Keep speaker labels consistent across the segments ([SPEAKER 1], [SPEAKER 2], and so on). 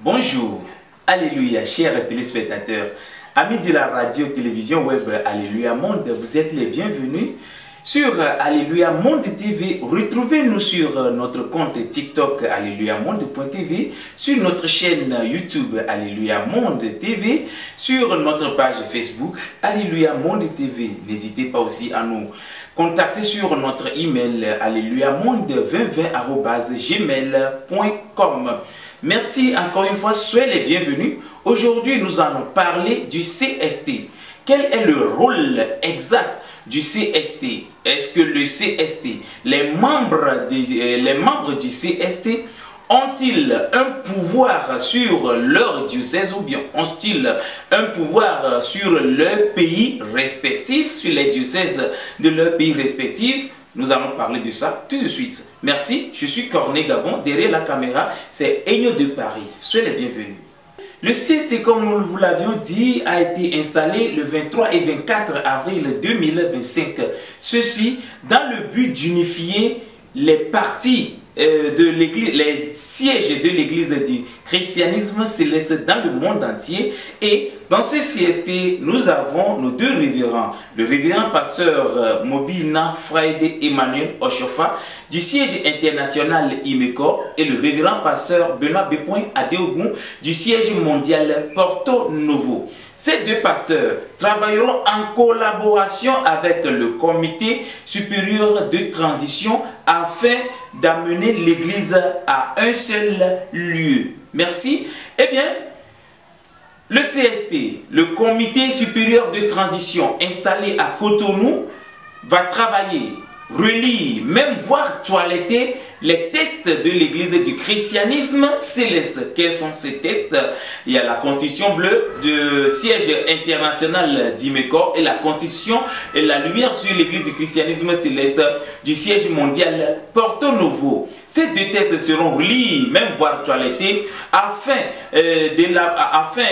[SPEAKER 1] Bonjour, Alléluia, chers téléspectateurs, amis de la radio-télévision web Alléluia Monde, vous êtes les bienvenus sur Alléluia Monde TV. Retrouvez-nous sur notre compte TikTok Alléluia Monde.tv, sur notre chaîne YouTube Alléluia Monde TV, sur notre page Facebook Alléluia Monde TV. N'hésitez pas aussi à nous contacter sur notre email alléluiamonde2020@gmail.com. Merci encore une fois, soyez les bienvenus. Aujourd'hui, nous allons parler du CST. Quel est le rôle exact du CST? Est-ce que le CST, les membres du CST ont-ils un pouvoir sur leur diocèse ou bien ont-ils un pouvoir sur leur pays respectif, sur les diocèses de leur pays respectif? Nous allons parler de ça tout de suite. Merci, je suis Corneille Gavon. Derrière la caméra, c'est Aigno de Paris. Soyez les bienvenus. Le CST, comme nous vous l'avions dit, a été installé le 23 et 24 avril 2025. Ceci dans le but d'unifier les partis de l'église, les sièges de l'église du christianisme céleste dans le monde entier. Et dans ce CST, nous avons nos deux révérends, le révérend pasteur Mobina Friday Emmanuel Oshofa du siège international IMECO et le révérend pasteur Benoît B. Adeogun du siège mondial Porto Novo. Ces deux pasteurs travailleront en collaboration avec le comité supérieur de transition afin d'amener l'église à un seul lieu. Merci. Eh bien, le CST, le comité supérieur de transition installé à Cotonou, va travailler, relire, même voir toiletter les tests de l'église du christianisme céleste. Quels sont ces tests? Il y a la constitution bleue du siège international d'IMECO et la constitution et la lumière sur l'église du christianisme céleste du siège mondial Porto Novo. Ces deux tests seront relits, même voire toilettés, afin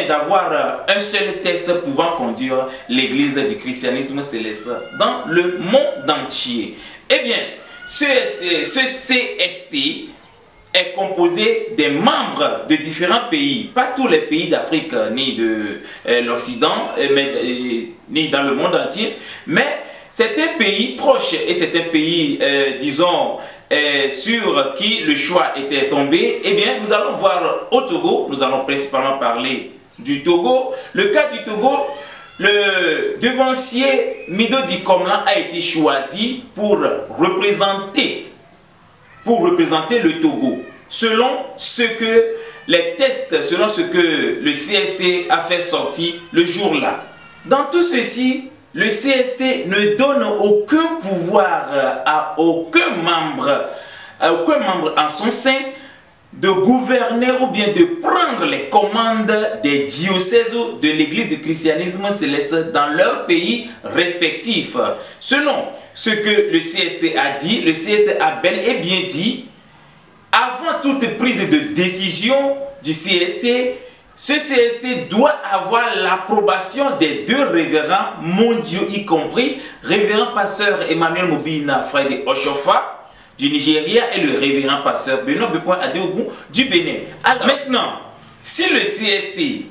[SPEAKER 1] d'avoir un seul test pouvant conduire l'église du christianisme céleste dans le monde entier. Eh bien, ce CST est composé des membres de différents pays, pas tous les pays d'Afrique ni de l'Occident, ni dans le monde entier, mais c'est un pays proche et c'est un pays, disons, sur qui le choix était tombé. Eh bien, nous allons voir au Togo, nous allons principalement parler du Togo. Le cas du Togo, le devancier Mido Dikomlan a été choisi pour représenter le Togo, selon ce que les tests, selon ce que le CST a fait sortir le jour-là. Dans tout ceci, le CST ne donne aucun pouvoir à aucun membre en son sein de gouverner ou bien de prendre les commandes des diocèses de l'église du christianisme céleste dans leur pays respectifs. Selon ce que le CST a dit, le CST a bel et bien dit, avant toute prise de décision du CST, ce CST doit avoir l'approbation des deux révérends mondiaux, y compris révérend pasteur Emmanuel Mobina Friday Oshofa du Nigeria et le révérend pasteur Benoît B. Adeogun du Bénin. Alors maintenant, si le CST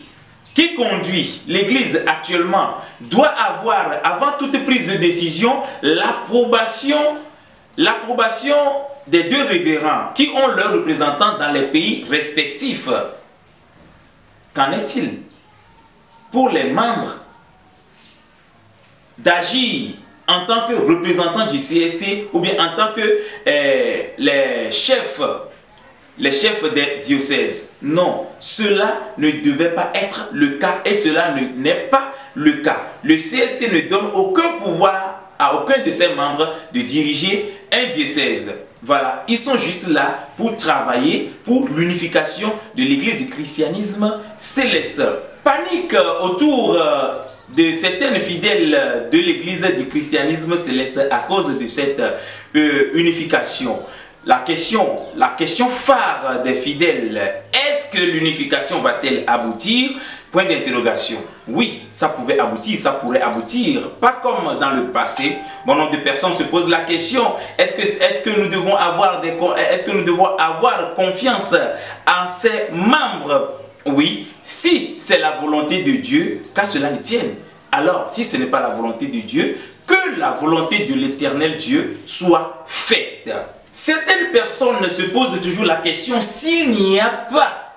[SPEAKER 1] qui conduit l'église actuellement doit avoir, avant toute prise de décision, l'approbation des deux révérends qui ont leurs représentants dans les pays respectifs, qu'en est-il pour les membres d'agir en tant que représentants du CST ou bien en tant que les chefs des diocèses? Non, cela ne devait pas être le cas et cela n'est pas le cas. Le CST ne donne aucun pouvoir à aucun de ses membres de diriger un diocèse. Voilà, ils sont juste là pour travailler pour l'unification de l'église du christianisme céleste. Panique autour de certains fidèles de l'église du christianisme céleste à cause de cette unification. La question phare des fidèles, est-ce que l'unification va-t-elle aboutir? Point d'interrogation. Oui, ça pouvait aboutir, ça pourrait aboutir, pas comme dans le passé. Bon nombre de personnes se posent la question, est-ce que nous devons avoir confiance en ces membres oui, si c'est la volonté de Dieu, qu'à cela ne tienne. Alors, si ce n'est pas la volonté de Dieu, que la volonté de l'Éternel Dieu soit faite. Certaines personnes se posent toujours la question s'il n'y a pas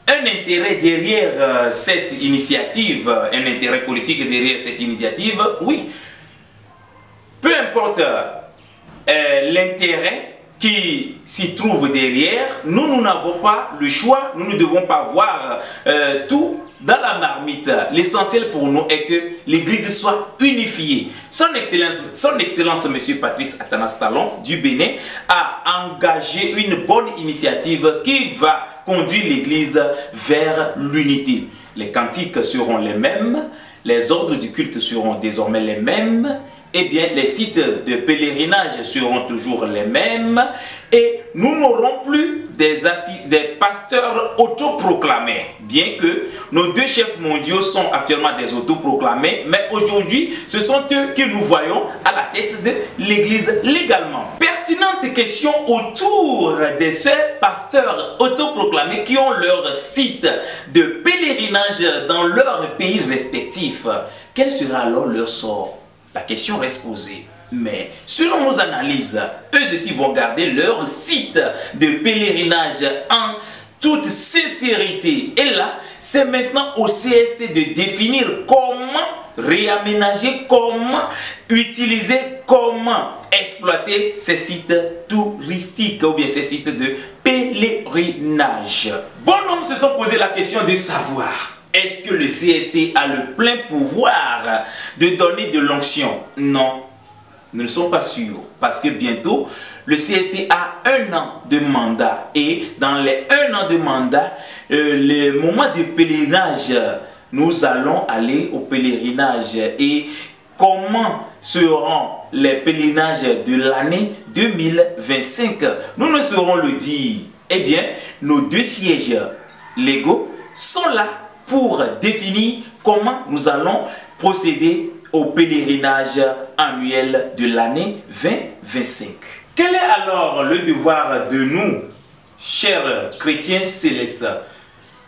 [SPEAKER 1] un intérêt derrière cette initiative, un intérêt politique derrière cette initiative. Oui, peu importe l'intérêt qui s'y trouve derrière, nous n'avons pas le choix, nous ne devons pas voir tout dans la marmite. L'essentiel pour nous est que l'Église soit unifiée. Son Excellence, M. Patrice Athanas Talon du Bénin a engagé une bonne initiative qui va conduire l'Église vers l'unité. Les cantiques seront les mêmes, les ordres du culte seront désormais les mêmes, eh bien, les sites de pèlerinage seront toujours les mêmes et nous n'aurons plus des pasteurs autoproclamés. Bien que nos deux chefs mondiaux sont actuellement des autoproclamés, mais aujourd'hui, ce sont eux que nous voyons à la tête de l'Église légalement. Pertinente question autour de ces pasteurs autoproclamés qui ont leur site de pèlerinage dans leur pays respectif. Quel sera alors leur sort? La question reste posée. Mais selon nos analyses, eux aussi vont garder leur site de pèlerinage en toute sincérité. Et là, c'est maintenant au CST de définir comment réaménager, comment utiliser, comment exploiter ces sites touristiques ou bien ces sites de pèlerinage. Bon nombre se sont posé la question de savoir: est-ce que le CST a le plein pouvoir de donner de l'onction? Non, nous ne sommes pas sûrs. Parce que bientôt, le CST a 1 an de mandat. Et dans les 1 an de mandat, les moments de pèlerinage, nous allons aller au pèlerinage. Et comment seront les pèlerinages de l'année 2025? Nous ne saurons le dire. Eh bien, nos 2 sièges légaux sont là pour définir comment nous allons procéder au pèlerinage annuel de l'année 2025. Quel est alors le devoir de nous, chers chrétiens célestes?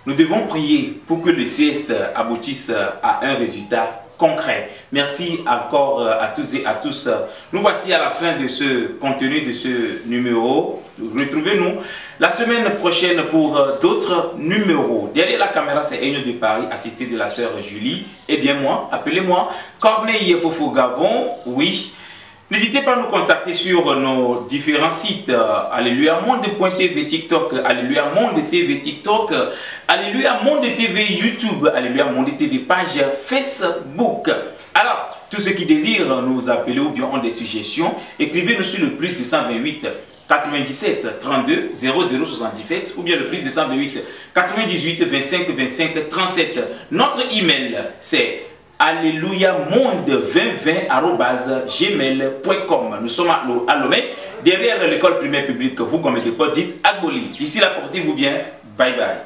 [SPEAKER 1] Nous devons prier pour que le CST aboutisse à un résultat concret. Merci encore à tous et à tous. Nous voici à la fin de ce contenu, de ce numéro. Retrouvez-nous la semaine prochaine pour d'autres numéros. Derrière la caméra, c'est Aigno de Paris, assisté de la sœur Julie. Et bien moi, appelez-moi Corneille Fofo Gavon. Oui. N'hésitez pas à nous contacter sur nos différents sites. Alléluia Monde.tv TikTok, Alléluia Monde TV TikTok, Alléluia Monde TV YouTube, Alléluia Monde TV page Facebook. Alors, tous ceux qui désirent nous appeler ou bien ont des suggestions, écrivez-nous sur le plus 228 97 32 0077 ou bien le plus 228 98 25 25 37. Notre email c'est alléluia monde2020@gmail.com. Nous sommes à Lomé, derrière l'école primaire publique Hougomé de Podit, à Goli. D'ici là, portez-vous bien. Bye bye.